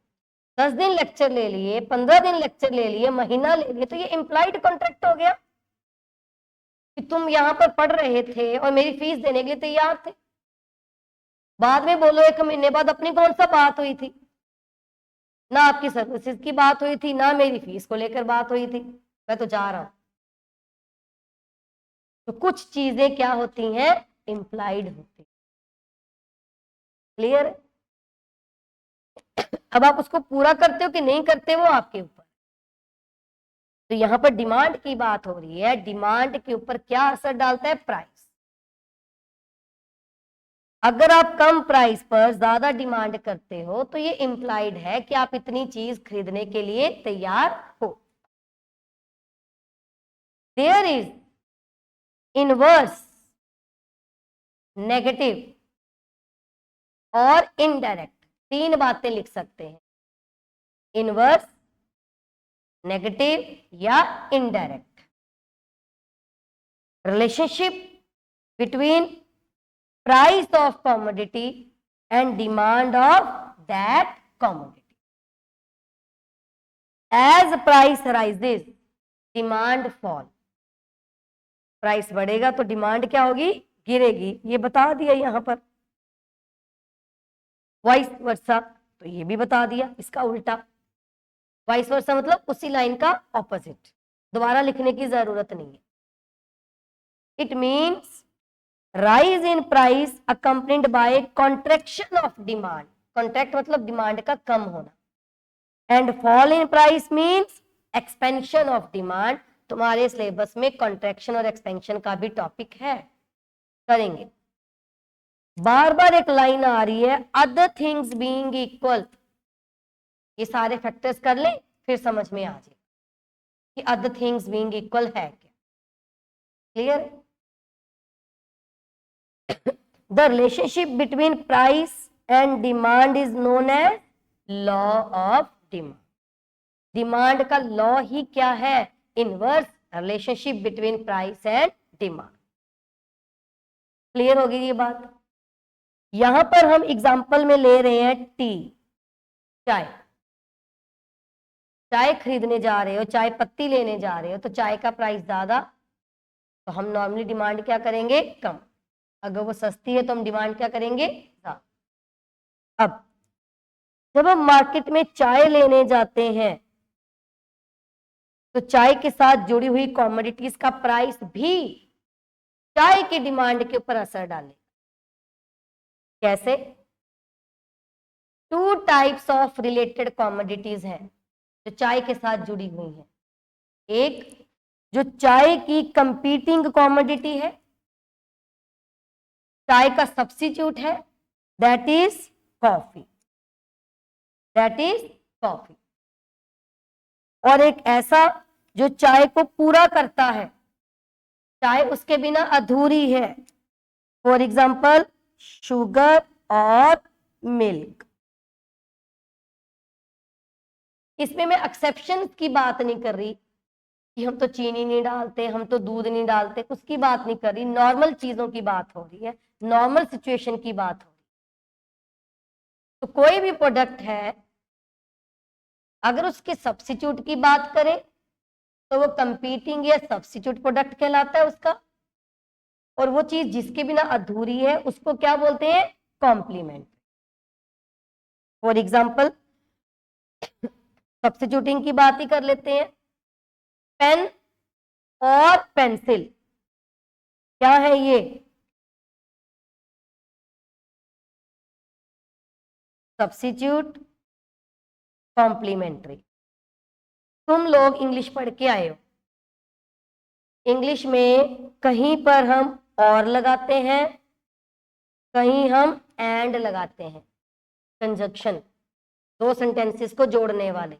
10 दिन लेक्चर ले लिए, 15 दिन लेक्चर ले लिए, महीना ले लिए, तो ये इम्प्लाइड कॉन्ट्रैक्ट हो गया कि तुम यहाँ पर पढ़ रहे थे और मेरी फीस देने के लिए तैयार थे। बाद में बोलो 1 महीने बाद अपनी कौन सा बात हुई थी, ना आपकी सर्विसेज की बात हुई थी, ना मेरी फीस को लेकर बात हुई थी, मैं तो जा रहा हूं। तो कुछ चीजें क्या होती हैं, इम्प्लाइड होती। क्लियर। अब आप उसको पूरा करते हो कि नहीं करते, वो आपके ऊपर। तो यहां पर डिमांड की बात हो रही है, डिमांड के ऊपर क्या असर डालता है, प्राइस। अगर आप कम प्राइस पर ज्यादा डिमांड करते हो तो ये इम्प्लाइड है कि आप इतनी चीज खरीदने के लिए तैयार हो। देयर इज इनवर्स, नेगेटिव और इनडायरेक्ट, 3 बातें लिख सकते हैं, इनवर्स, नेगेटिव या indirect relationship between price of commodity and demand of that commodity. As price rises demand fall, price बढ़ेगा तो डिमांड क्या होगी, गिरेगी, ये बता दिया यहां पर। वाइस वर्सा, तो ये भी बता दिया, इसका उल्टा। वाइस वर्सा मतलब उसी लाइन का ऑपोजिट, दोबारा लिखने की जरूरत नहीं है। It means rise in price accompanied by contraction of demand, contract मतलब डिमांड का कम होना, and fall in price means expansion of demand. तुम्हारे सिलेबस में कॉन्ट्रैक्शन और एक्सपेंशन का भी टॉपिक है, करेंगे। बार बार एक लाइन आ रही है, अदर थिंग्स बीइंग इक्वल, ये सारे फैक्टर्स कर ले फिर समझ में आ जाए कि अदर थिंग्स बीइंग इक्वल है क्या। Clear. The relationship between price and demand is known as law of demand. Demand का लॉ ही क्या है, inverse relationship between price and demand. Clear होगी ये बात। यहां पर हम एग्जांपल में ले रहे हैं टी, चाय। चाय खरीदने जा रहे हो, चाय पत्ती लेने जा रहे हो, तो चाय का प्राइस ज्यादा, तो हम नॉर्मली डिमांड क्या करेंगे, कम। अगर वो सस्ती है तो हम डिमांड क्या करेंगे, ज्यादा। अब जब हम मार्केट में चाय लेने जाते हैं तो चाय के साथ जुड़ी हुई कॉमोडिटीज का प्राइस भी चाय की डिमांड के ऊपर असर डाले। कैसे, 2 टाइप्स ऑफ रिलेटेड कॉमोडिटीज हैं जो चाय के साथ जुड़ी हुई हैं। एक जो चाय की कंपीटिंग कॉमोडिटी है, चाय का सब्स्टिट्यूट है, that is coffee, that is coffee. और एक ऐसा जो चाय को पूरा करता है, चाय उसके बिना अधूरी है। फॉर एग्जाम्पल शुगर और मिल्क। इसमें मैं एक्सेप्शन की बात नहीं कर रही कि हम तो चीनी नहीं डालते, हम तो दूध नहीं डालते, उसकी बात नहीं कर रही। नॉर्मल चीजों की बात हो रही है, नॉर्मल सिचुएशन की बात हो रही है। तो कोई भी प्रोडक्ट है, अगर उसके सब्स्टिट्यूट की बात करें तो वो कंपीटिंग या सब्स्टिट्यूट प्रोडक्ट कहलाता है उसका। और वो चीज जिसके बिना अधूरी है उसको क्या बोलते हैं? कॉम्प्लीमेंट। फॉर एग्जाम्पल सब्स्टिट्यूटिंग की बात ही कर लेते हैं। पेन और पेंसिल क्या है ये? Substitute, complementary. तुम लोग इंग्लिश पढ़ के आए हो, इंग्लिश में कहीं पर हम और लगाते हैं, कहीं हम एंड लगाते हैं, कंजक्शन, दो सेंटेंसेस को जोड़ने वाले।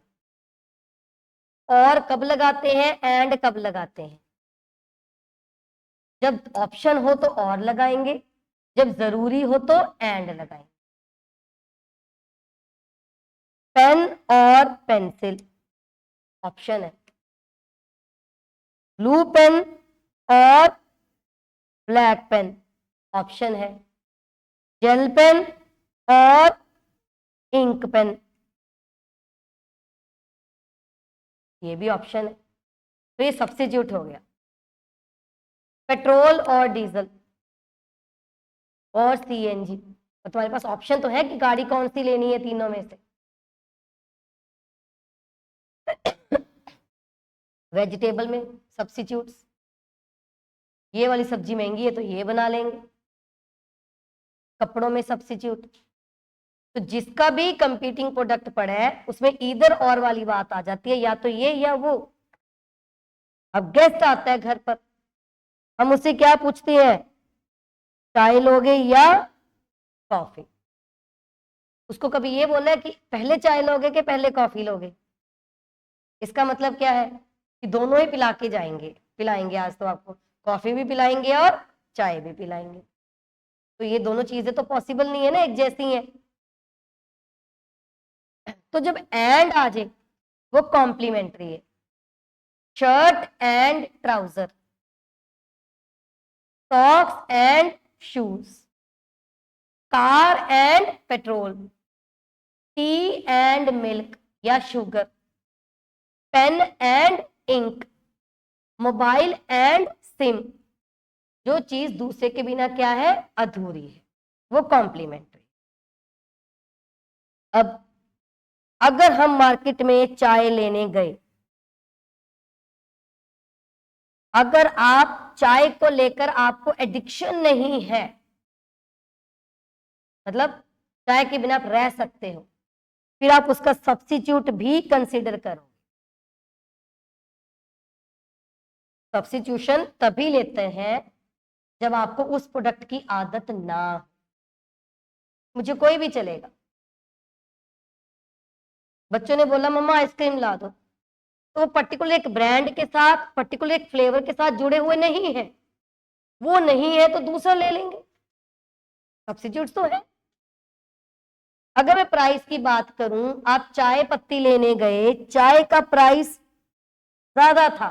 और कब लगाते हैं, एंड कब लगाते हैं? जब ऑप्शन हो तो और लगाएंगे, जब जरूरी हो तो एंड लगाएंगे। पेन और पेंसिल ऑप्शन है, ब्लू पेन और ब्लैक पेन ऑप्शन है, जेल पेन और इंक पेन ये भी ऑप्शन है। तो ये सब्स्टिट्यूट हो गया। पेट्रोल और डीजल और सीएनजी, तो तुम्हारे पास ऑप्शन तो है कि गाड़ी कौन सी लेनी है तीनों में से। वेजिटेबल में सब्स्टिट्यूट्स, ये वाली सब्जी महंगी है तो ये बना लेंगे। कपड़ों में सब्स्टिट्यूट। तो जिसका भी कंपीटिंग प्रोडक्ट पड़ा है उसमें ईदर और वाली बात आ जाती है, या तो ये या वो। अब गेस्ट आता है घर पर, हम उससे क्या पूछते हैं? चाय लोगे या कॉफी? उसको कभी ये बोला है कि पहले चाय लोगे कि पहले कॉफी लोगे? इसका मतलब क्या है कि दोनों ही पिला के जाएंगे, पिलाएंगे। आज तो आपको कॉफी भी पिलाएंगे और चाय भी पिलाएंगे। तो ये दोनों चीजें तो पॉसिबल नहीं है ना, एक जैसी हैं। तो जब एंड आ जाए वो कॉम्प्लीमेंट्री है। Shirt and trouser, socks and shoes, car and petrol, tea and milk या sugar, pen and ink, mobile and SIM. जो चीज दूसरे के बिना क्या है? अधूरी है, वो कॉम्प्लीमेंट्री। अब अगर हम मार्केट में चाय लेने गए, अगर आप चाय को लेकर आपको एडिक्शन नहीं है, मतलब चाय के बिना आप रह सकते हो, फिर आप उसका सब्स्टिट्यूट भी कंसीडर करो। सब्स्टिट्यूशन तभी लेते हैं जब आपको उस प्रोडक्ट की आदत ना हो। मुझे कोई भी चलेगा, बच्चों ने बोला मम्मा आइसक्रीम ला दो, तो वो पर्टिकुलर एक ब्रांड के साथ, पर्टिकुलर एक फ्लेवर के साथ जुड़े हुए नहीं है, वो नहीं है तो दूसरा ले लेंगे, सब्स्टिट्यूट तो है। अगर मैं प्राइस की बात करूं, आप चाय पत्ती लेने गए, चाय का प्राइस ज्यादा था,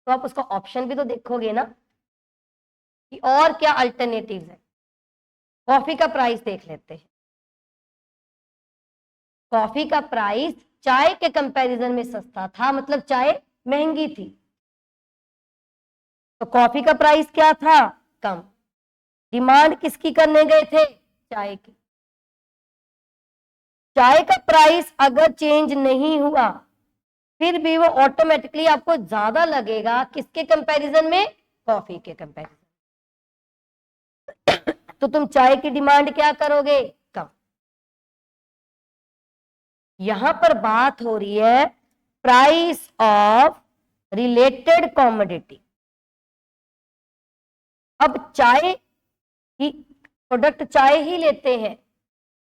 तो आप उसका ऑप्शन भी तो देखोगे ना कि और क्या अल्टरनेटिव्स है। कॉफी का प्राइस देख लेते हैं। कॉफी का प्राइस चाय के कंपैरिजन में सस्ता था, मतलब चाय महंगी थी, तो कॉफी का प्राइस क्या था? कम। डिमांड किसकी करने गए थे? चाय की। चाय का प्राइस अगर चेंज नहीं हुआ फिर भी वो ऑटोमेटिकली आपको ज्यादा लगेगा, किसके कंपैरिजन में? कॉफी के कंपैरिजन। तो तुम चाय की डिमांड क्या करोगे? कम। यहां पर बात हो रही है प्राइस ऑफ रिलेटेड कॉमोडिटी। अब चाय ही प्रोडक्ट, चाय ही लेते हैं,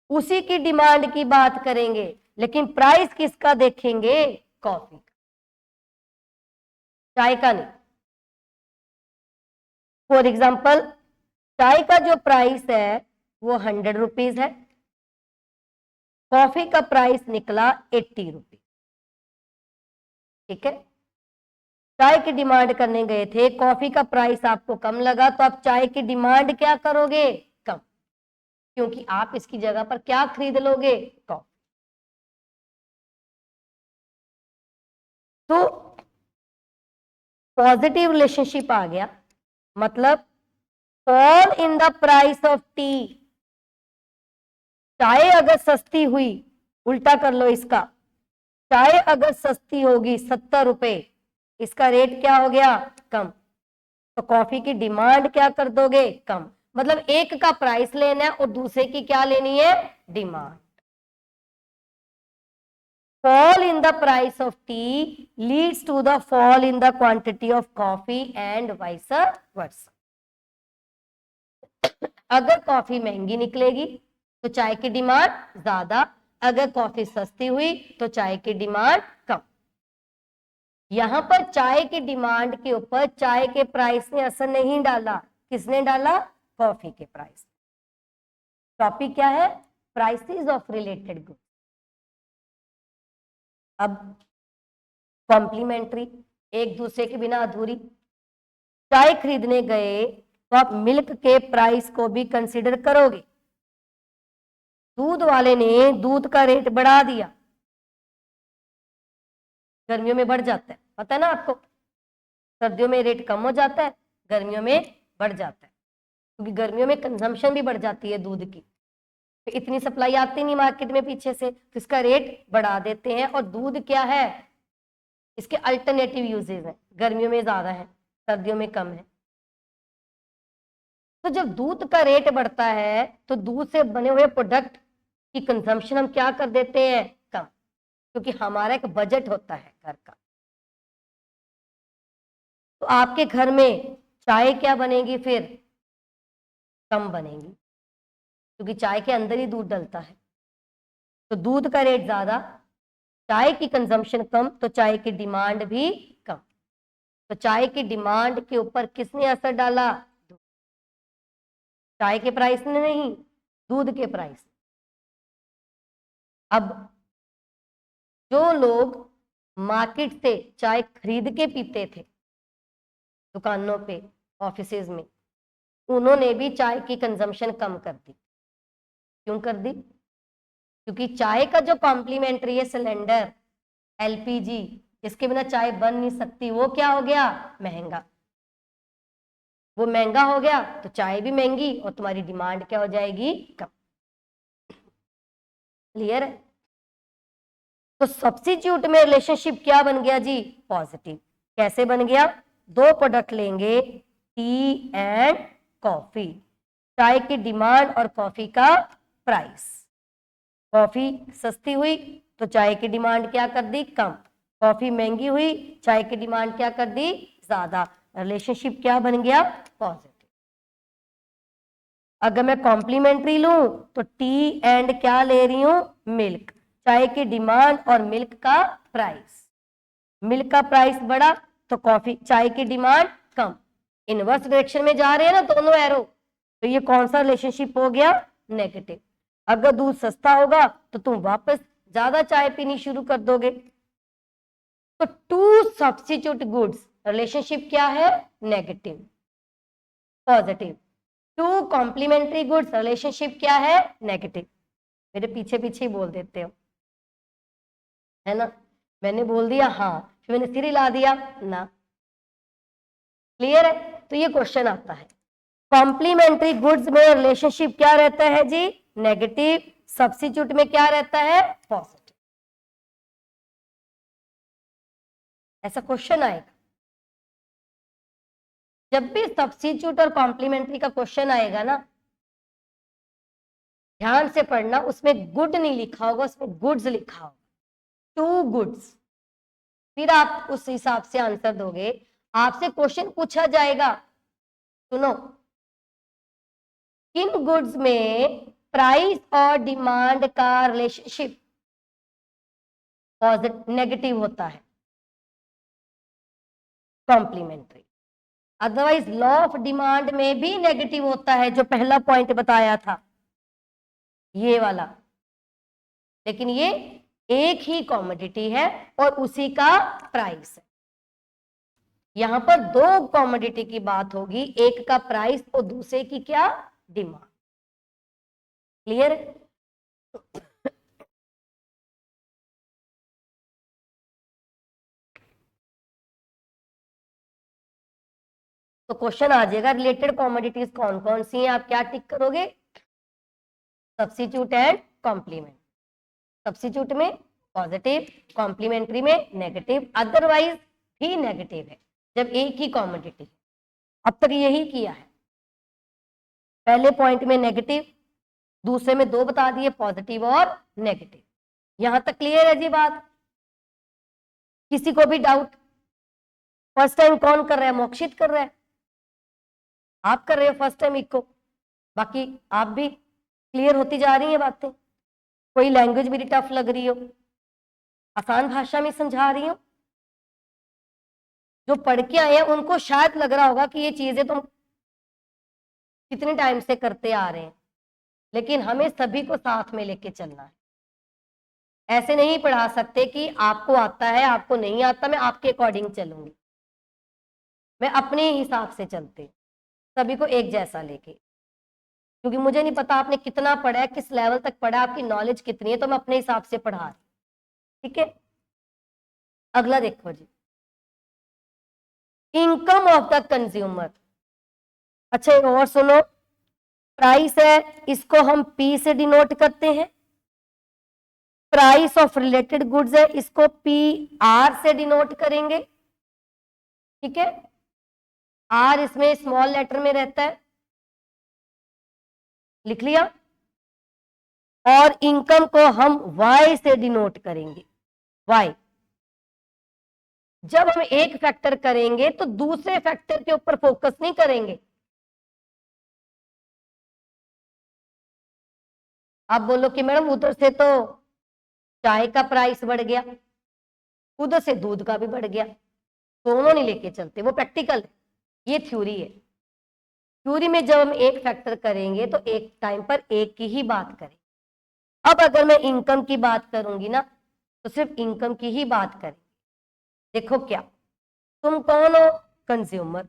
उसी की डिमांड की बात करेंगे, लेकिन प्राइस किसका देखेंगे? कॉफी का। चाय का नहीं। फॉर एग्जाम्पल चाय का जो प्राइस है वो 100 रुपीज है, कॉफी का प्राइस निकला 80 रुपीज। ठीक है, चाय की डिमांड करने गए थे, कॉफी का प्राइस आपको कम लगा, तो आप चाय की डिमांड क्या करोगे? कम, क्योंकि आप इसकी जगह पर क्या खरीद लोगे? कॉफी। तो पॉजिटिव रिलेशनशिप आ गया, मतलब fall in the price of T. चाय अगर सस्ती हुई, उल्टा कर लो इसका, चाय अगर सस्ती होगी 70 रुपए, इसका रेट क्या हो गया? कम, तो कॉफी की डिमांड क्या कर दोगे? कम। मतलब एक का प्राइस लेना है और दूसरे की क्या लेनी है? Demand. fall in the price of tea leads to the fall in the quantity of coffee and vice versa. अगर कॉफी महंगी निकलेगी तो चाय की डिमांड ज्यादा, अगर कॉफी सस्ती हुई तो चाय की डिमांड कम। यहां पर चाय की डिमांड के ऊपर चाय के प्राइस ने असर नहीं डाला, किसने डाला? कॉफी के प्राइस। टॉपिक क्या है? Prices of related goods. अब कॉम्प्लीमेंट्री, एक दूसरे के बिना अधूरी। चाय खरीदने गए तो आप मिल्क के प्राइस को भी कंसीडर करोगे। दूध वाले ने दूध का रेट बढ़ा दिया, गर्मियों में बढ़ जाता है, पता है ना आपको, सर्दियों में रेट कम हो जाता है, गर्मियों में बढ़ जाता है, क्योंकि गर्मियों में कंजम्पशन भी बढ़ जाती है दूध की, तो इतनी सप्लाई आती नहीं मार्केट में पीछे से, तो इसका रेट बढ़ा देते हैं। और दूध क्या है? इसके अल्टरनेटिव यूजेज है, गर्मियों में ज्यादा है, सर्दियों में कम है। तो जब दूध का रेट बढ़ता है तो दूध से बने हुए प्रोडक्ट की कंजम्पशन हम क्या कर देते हैं? कम, क्योंकि हमारा एक बजट होता है घर का। तो आपके घर में चाय क्या बनेगी फिर? कम बनेगी, क्योंकि चाय के अंदर ही दूध डलता है। तो दूध का रेट ज्यादा, चाय की कंजम्पशन कम, तो चाय की डिमांड भी कम। तो चाय की डिमांड के ऊपर किसने असर डाला? चाय के प्राइस ने नहीं, दूध के प्राइस। अब जो लोग मार्केट से चाय खरीद के पीते थे दुकानों पे, ऑफिसेज में, उन्होंने भी चाय की कंजम्पशन कम कर दी। क्यों कर दी? क्योंकि चाय का जो कॉम्प्लीमेंट्री है सिलेंडर, एलपीजी, इसके बिना चाय बन नहीं सकती, वो क्या हो गया? महंगा। वो महंगा हो गया तो चाय भी महंगी और तुम्हारी डिमांड क्या हो जाएगी? कम। क्लियर है? तो सब्स्टिट्यूट में रिलेशनशिप क्या बन गया जी? पॉजिटिव। कैसे बन गया? दो प्रोडक्ट लेंगे, टी एंड कॉफी, चाय की डिमांड और कॉफी का प्राइस। कॉफी सस्ती हुई तो चाय की डिमांड क्या कर दी? कम। कॉफी महंगी हुई, चाय की डिमांड क्या कर दी? ज्यादा। रिलेशनशिप क्या बन गया? पॉजिटिव। अगर मैं कॉम्प्लीमेंट्री लूं तो टी एंड क्या ले रही हूं? मिल्क। चाय की डिमांड और मिल्क का प्राइस, मिल्क का प्राइस बढ़ा तो कॉफी, चाय की डिमांड कम। इनवर्स डायरेक्शन में जा रहे हैं ना दोनों एरो, तो ये कौन सा रिलेशनशिप हो गया? नेगेटिव। अगर दूध सस्ता होगा तो तुम वापस ज्यादा चाय पीनी शुरू कर दोगे। तो टू सब्स्टिट्यूट गुड्स रिलेशनशिप क्या है? Negative. Positive. Two complementary goods relationship क्या है? नेगेटिव। मेरे पीछे पीछे ही बोल देते हो, है ना? मैंने बोल दिया हाँ, फिर मैंने सिर हिला दिया ना। क्लियर है? तो ये क्वेश्चन आता है, कॉम्प्लीमेंट्री गुड्स में रिलेशनशिप क्या रहता है जी? नेगेटिव। सब्स्टिट्यूट में क्या रहता है? पॉजिटिव। ऐसा क्वेश्चन आएगा जब भी सब्स्टिट्यूट और कॉम्प्लीमेंट्री का क्वेश्चन आएगा ना, ध्यान से पढ़ना, उसमें गुड नहीं लिखा होगा, उसमें गुड्स लिखा होगा, टू गुड्स। फिर आप उस हिसाब से आंसर दोगे। आपसे क्वेश्चन पूछा जाएगा, सुनो, किन गुड्स में प्राइस और डिमांड का रिलेशनशिप पॉजिटिव नेगेटिव होता है? Complementary. Otherwise law of demand में भी नेगेटिव होता है, जो पहला पॉइंट बताया था ये वाला, लेकिन ये एक ही कॉमोडिटी है और उसी का प्राइस है। यहां पर दो कॉमोडिटी की बात होगी, एक का प्राइस और दूसरे की क्या, डिमांड। क्लियर? तो क्वेश्चन आ जाएगा रिलेटेड कॉमोडिटीज कौन कौन सी हैं, आप क्या टिक करोगे, सब्स्टिट्यूट एंड कॉम्प्लीमेंट। सब्स्टिट्यूट में पॉजिटिव, कॉम्प्लीमेंट्री में नेगेटिव, अदरवाइज ही नेगेटिव है जब एक ही कॉमोडिटी है। अब तक यही किया है, पहले पॉइंट में नेगेटिव, दूसरे में दो बता दिए, पॉजिटिव और नेगेटिव। यहां तक क्लियर है जी बात? किसी को भी डाउट? फर्स्ट टाइम कौन कर रहा है? मोक्षित कर रहा है, आप कर रहे हो फर्स्ट टाइम इको, बाकी आप भी क्लियर होती जा रही है बातें। कोई लैंग्वेज मेरी टफ लग रही हो, आसान भाषा में समझा रही हूं, जो पढ़ के आए हैं उनको शायद लग रहा होगा कि ये चीजें तुम कितने टाइम से करते आ रहे हैं, लेकिन हमें सभी को साथ में लेके चलना है। ऐसे नहीं पढ़ा सकते कि आपको आता है आपको नहीं आता, मैं आपके अकॉर्डिंग चलूंगी, मैं अपने हिसाब से चलते, सभी को एक जैसा लेके, क्योंकि मुझे नहीं पता आपने कितना पढ़ा है, किस लेवल तक पढ़ा, आपकी नॉलेज कितनी है, तो मैं अपने हिसाब से पढ़ा रही। ठीक है, अगला देखो जी, इनकम ऑफ द कंज्यूमर। अच्छा एक और सुनो, प्राइस है इसको हम पी से डिनोट करते हैं, प्राइस ऑफ रिलेटेड गुड्स है इसको पी आर से डिनोट करेंगे। ठीक है, आर इसमें स्मॉल लेटर में रहता है, लिख लिया। और इनकम को हम वाई से डिनोट करेंगे, वाई। जब हम एक फैक्टर करेंगे तो दूसरे फैक्टर के ऊपर फोकस नहीं करेंगे। आप बोलो कि मैडम उधर से तो चाय का प्राइस बढ़ गया, उधर से दूध का भी बढ़ गया, दोनों नहीं लेके चलते, वो प्रैक्टिकल है, ये थ्योरी है। थ्योरी में जब हम एक फैक्टर करेंगे तो एक टाइम पर एक की ही बात करें। अब अगर मैं इनकम की बात करूंगी ना, तो सिर्फ इनकम की ही बात करें। देखो क्या, तुम कौन हो? कंज्यूमर।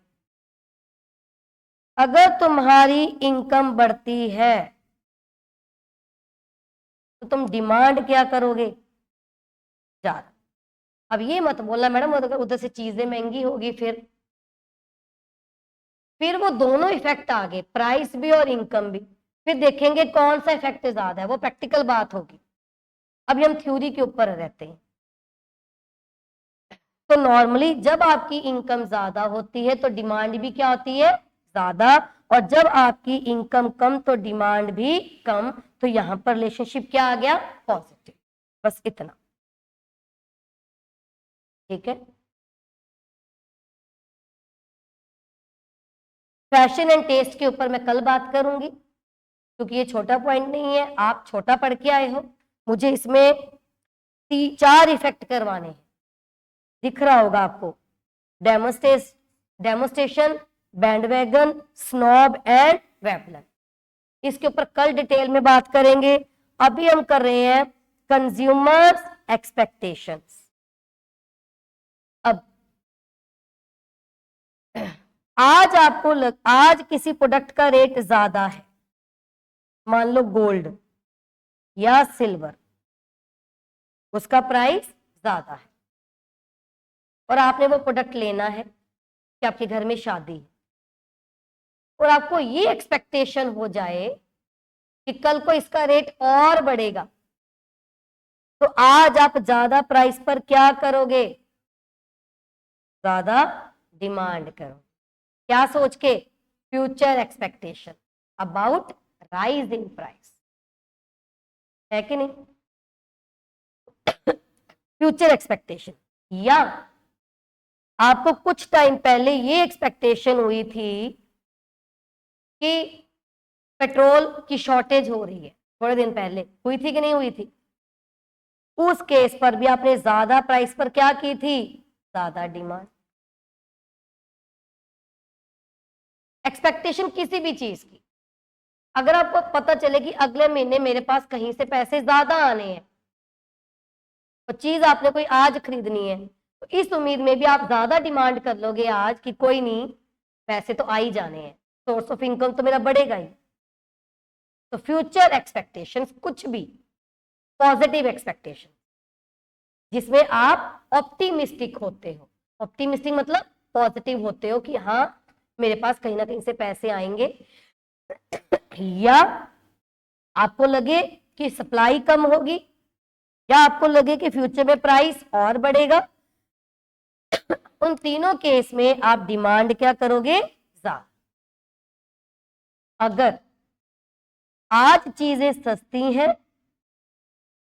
अगर तुम्हारी इनकम बढ़ती है तो तुम डिमांड क्या करोगे? ज्यादा। अब ये मत बोलना मैडम अगर उधर से चीजें महंगी होगी फिर वो दोनों इफेक्ट आ गए, प्राइस भी और इनकम भी, फिर देखेंगे कौन सा इफेक्ट ज्यादा है, वो प्रैक्टिकल बात होगी। अभी हम थ्योरी के ऊपर रहते हैं। तो नॉर्मली जब आपकी इनकम ज्यादा होती है तो डिमांड भी क्या होती है? ज्यादा। और जब आपकी इनकम कम तो डिमांड भी कम, तो यहां पर रिलेशनशिप क्या आ गया? पॉजिटिव। बस इतना। ठीक है, फैशन एंड टेस्ट के ऊपर मैं कल बात करूंगी, क्योंकि ये छोटा पॉइंट नहीं है, आप छोटा पढ़ के आए हो, मुझे इसमें 4 इफेक्ट करवाने हैं। दिख रहा होगा आपको, डेमोस्ट्रेशन, बैंडवैगन, स्नॉब एंड वेबलर। इसके ऊपर कल डिटेल में बात करेंगे। अभी हम कर रहे हैं कंज्यूमर्स एक्सपेक्टेशंस। अब आज किसी प्रोडक्ट का रेट ज्यादा है, मान लो गोल्ड या सिल्वर, उसका प्राइस ज्यादा है और आपने वो प्रोडक्ट लेना है कि आपके घर में शादी है, और आपको ये एक्सपेक्टेशन हो जाए कि कल को इसका रेट और बढ़ेगा, तो आज आप ज्यादा प्राइस पर क्या करोगे? ज्यादा डिमांड करो। क्या सोच के? Future expectation about rise in price, है कि नहीं? फ्यूचर एक्सपेक्टेशन, या आपको कुछ टाइम पहले ये एक्सपेक्टेशन हुई थी कि पेट्रोल की शॉर्टेज हो रही है, थोड़े दिन पहले हुई थी कि नहीं हुई थी? उस केस पर भी आपने ज्यादा प्राइस पर क्या की थी? ज्यादा डिमांड। एक्सपेक्टेशन किसी भी चीज की, अगर आपको पता चले कि अगले महीने मेरे पास कहीं से पैसे ज्यादा आने हैं, तो चीज आपने कोई आज खरीदनी है, तो इस उम्मीद में भी आप ज्यादा डिमांड कर लोगे आज कि कोई नहीं, पैसे तो आ ही जाने हैं, सोर्स ऑफ इनकम तो मेरा बढ़ेगा ही। तो फ्यूचर एक्सपेक्टेशंस, कुछ भी पॉजिटिव एक्सपेक्टेशन जिसमें आप ऑप्टिमिस्टिक होते हो, ऑप्टिमिस्टिक मतलब पॉजिटिव होते हो कि हाँ मेरे पास कहीं ना कहीं से पैसे आएंगे, या आपको लगे कि सप्लाई कम होगी, या आपको लगे कि फ्यूचर में प्राइस और बढ़ेगा, उन तीनों केस में आप डिमांड क्या करोगे? ज्यादा। अगर आज चीजें सस्ती हैं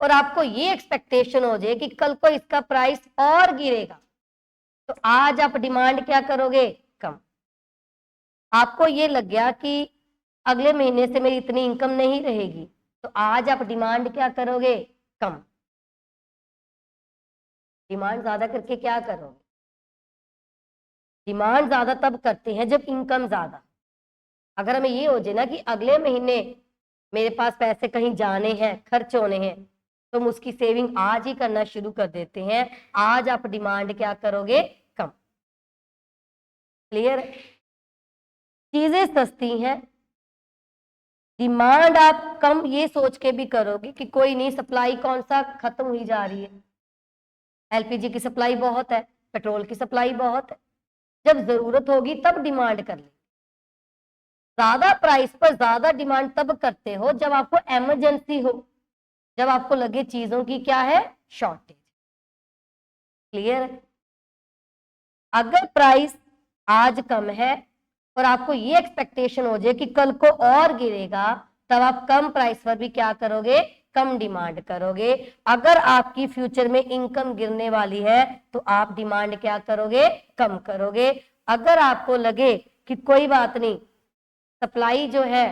और आपको ये एक्सपेक्टेशन हो जाए कि कल को इसका प्राइस और गिरेगा, तो आज आप डिमांड क्या करोगे? कम। आपको ये लग गया कि अगले महीने से मेरी इतनी इनकम नहीं रहेगी, तो आज आप डिमांड क्या करोगे? कम। डिमांड ज्यादा करके क्या करोगे? डिमांड ज्यादा तब करते हैं जब इनकम ज्यादा। अगर हमें ये हो जाए ना कि अगले महीने मेरे पास पैसे कहीं जाने हैं, खर्च होने हैं, तो हम उसकी सेविंग आज ही करना शुरू कर देते हैं। आज आप डिमांड क्या करोगे? कम। क्लियर? चीजें सस्ती हैं, डिमांड आप कम ये सोच के भी करोगे कि कोई नहीं, सप्लाई कौन सा खत्म हुई जा रही है, एलपीजी की सप्लाई बहुत है, पेट्रोल की सप्लाई बहुत है, जब जरूरत होगी तब डिमांड कर ले। ज्यादा प्राइस पर ज्यादा डिमांड तब करते हो जब आपको इमरजेंसी हो, जब आपको लगे चीजों की क्या है? शॉर्टेज। क्लियर है? अगर प्राइस आज कम है और आपको ये एक्सपेक्टेशन हो जाए कि कल को और गिरेगा, तब आप कम प्राइस पर भी क्या करोगे? कम डिमांड करोगे। अगर आपकी फ्यूचर में इनकम गिरने वाली है तो आप डिमांड क्या करोगे? कम करोगे। अगर आपको लगे कि कोई बात नहीं, सप्लाई जो है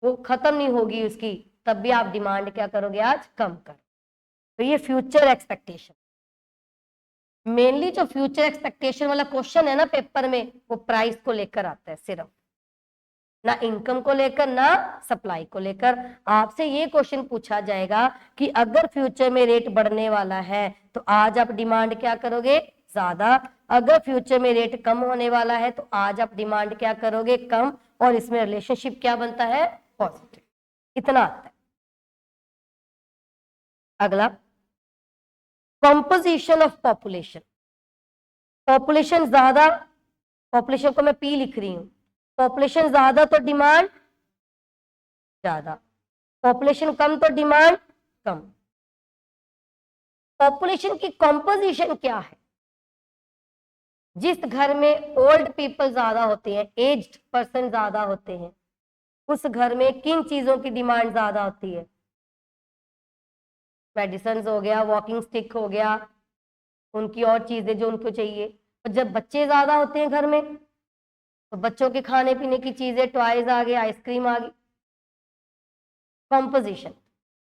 वो खत्म नहीं होगी उसकी, तब भी आप डिमांड क्या करोगे? आज कम करो। तो ये फ्यूचर एक्सपेक्टेशन, मेनली जो फ्यूचर एक्सपेक्टेशन वाला क्वेश्चन है ना पेपर में, वो प्राइस को लेकर आता है सिर्फ, ना इनकम को लेकर ना सप्लाई को लेकर। आपसे ये क्वेश्चन पूछा जाएगा कि अगर फ्यूचर में रेट बढ़ने वाला है तो आज आप डिमांड क्या करोगे? ज्यादा। अगर फ्यूचर में रेट कम होने वाला है तो आज आप डिमांड क्या करोगे? कम। और इसमें रिलेशनशिप क्या बनता है? पॉजिटिव। इतना आता है। अगला, कंपोजिशन ऑफ पॉपुलेशन। पॉपुलेशन ज्यादा, पॉपुलेशन को मैं पी लिख रही हूं, पॉपुलेशन ज्यादा तो डिमांड ज्यादा, पॉपुलेशन कम तो डिमांड कम। पॉपुलेशन की कंपोजिशन क्या है? जिस घर में ओल्ड पीपल ज्यादा होते हैं, एज्ड पर्सन ज्यादा होते हैं, उस घर में किन चीजों की डिमांड ज्यादा होती है? मेडिसिन हो गया, वॉकिंग स्टिक हो गया, उनकी और चीजें जो उनको चाहिए। और जब बच्चे ज्यादा होते हैं घर में, तो बच्चों के खाने पीने की चीजें, टॉयज आ गए, आइसक्रीम आ गई। कॉम्पोजिशन,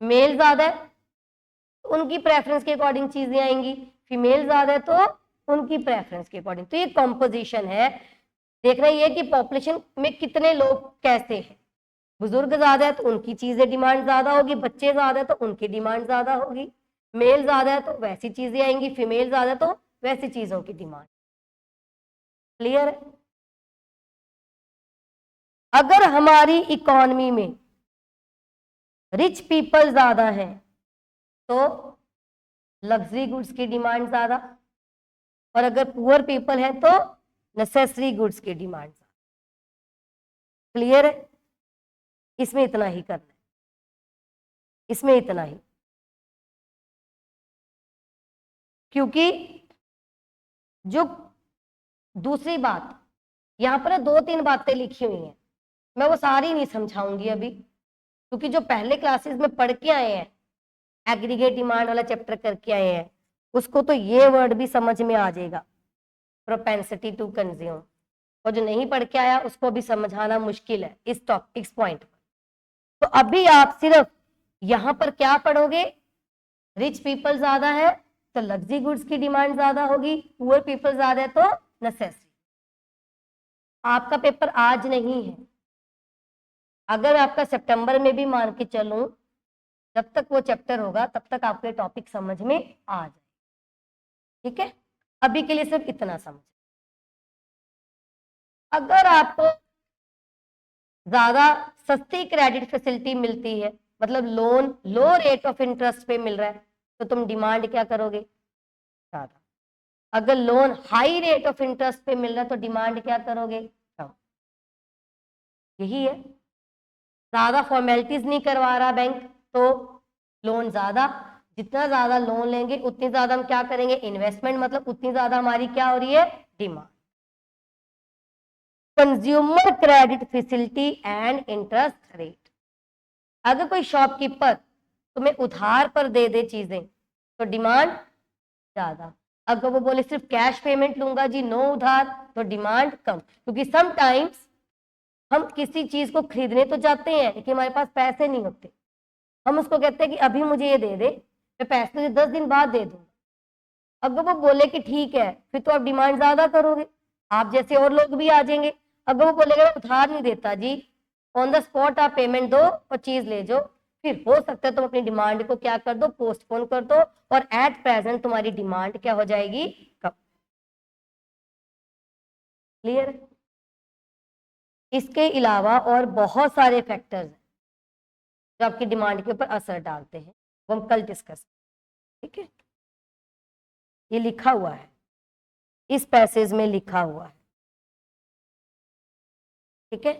मेल ज्यादा है तो उनकी प्रेफरेंस के अकॉर्डिंग चीजें आएंगी, फीमेल ज्यादा है तो उनकी प्रेफरेंस के अकॉर्डिंग। तो ये कॉम्पोजिशन है। देखना ये कि पॉपुलेशन में कितने लोग कैसे हैं। बुजुर्ग ज्यादा है तो उनकी चीजें डिमांड ज्यादा होगी, बच्चे ज्यादा है तो उनकी डिमांड ज्यादा होगी, मेल ज्यादा है तो वैसी चीजें आएंगी, फीमेल ज्यादा है तो वैसी चीजों की डिमांड। क्लियर है? अगर हमारी इकोनॉमी में रिच पीपल ज्यादा है तो लग्जरी गुड्स की डिमांड ज्यादा, और अगर पुअर पीपल है तो नेसेसरी गुड्स की डिमांड ज्यादा। क्लियर है? इसमें इतना ही करना है, इसमें इतना ही। क्योंकि जो दूसरी बात यहां पर 2-3 बातें लिखी हुई हैं, मैं वो सारी नहीं समझाऊंगी अभी, क्योंकि जो पहले क्लासेस में पढ़ के आए हैं, एग्रीगेट डिमांड वाला चैप्टर करके आए हैं, उसको तो ये वर्ड भी समझ में आ जाएगा, प्रोपेंसिटी टू कंज्यूम। और जो नहीं पढ़ के आया उसको भी समझाना मुश्किल है इस टॉपिक, इस पॉइंट पर। तो अभी आप सिर्फ यहां पर क्या पढ़ोगे? रिच पीपल ज्यादा है तो लग्जरी गुड्स की डिमांड ज्यादा होगी, पुअर पीपल ज्यादा है तो नेसेसरी। आपका पेपर आज नहीं है, अगर आपका सितंबर में भी मान के चलूं, जब तक वो चैप्टर होगा तब तक आपके टॉपिक समझ में आ जाए। ठीक है, अभी के लिए सिर्फ इतना समझ। अगर आपको ज्यादा सस्ती क्रेडिट फैसिलिटी मिलती है, मतलब loan low rate of interest पे मिल रहा है, तो तुम डिमांड क्या करोगे? ज्यादा। अगर loan high rate of interest पे मिल रहा है तो डिमांड क्या करोगे? कम। यही है, ज्यादा फॉर्मेलिटीज नहीं करवा रहा बैंक तो लोन ज्यादा, जितना ज्यादा लोन लेंगे उतनी ज्यादा हम क्या करेंगे? इन्वेस्टमेंट, मतलब उतनी ज्यादा हमारी क्या हो रही है? Demand. Consumer credit facility and interest rate. अगर कोई शॉपकीपर तुम्हें उधार पर दे दे चीजें तो डिमांड ज्यादा, अगर वो बोले सिर्फ कैश पेमेंट लूंगा जी, नो उधार, तो डिमांड कम। क्योंकि समटाइम्स हम किसी चीज को खरीदने तो जाते हैं लेकिन हमारे पास पैसे नहीं होते, हम उसको कहते हैं कि अभी मुझे ये दे दे, मैं पैसे तुझे 10 दिन बाद दे दूंगा। अगर वो बोले कि ठीक है, फिर तो आप डिमांड ज्यादा करोगे, आप जैसे और लोग भी आ जाएंगे। अगर वो बोलेगा मैं उधार नहीं देता जी, ऑन द स्पॉट आप पेमेंट दो और चीज ले जाओ, फिर हो सकता है तुम अपनी डिमांड को क्या कर दो? पोस्टपोन कर दो, और एट प्रेजेंट तुम्हारी डिमांड क्या हो जाएगी? कम। क्लियर है? इसके अलावा और बहुत सारे फैक्टर्स हैं जो आपकी डिमांड के ऊपर असर डालते हैं, वो हम कल डिस्कस। ठीक है, ये लिखा हुआ है, इस पैसेज में लिखा हुआ है। ठीक है।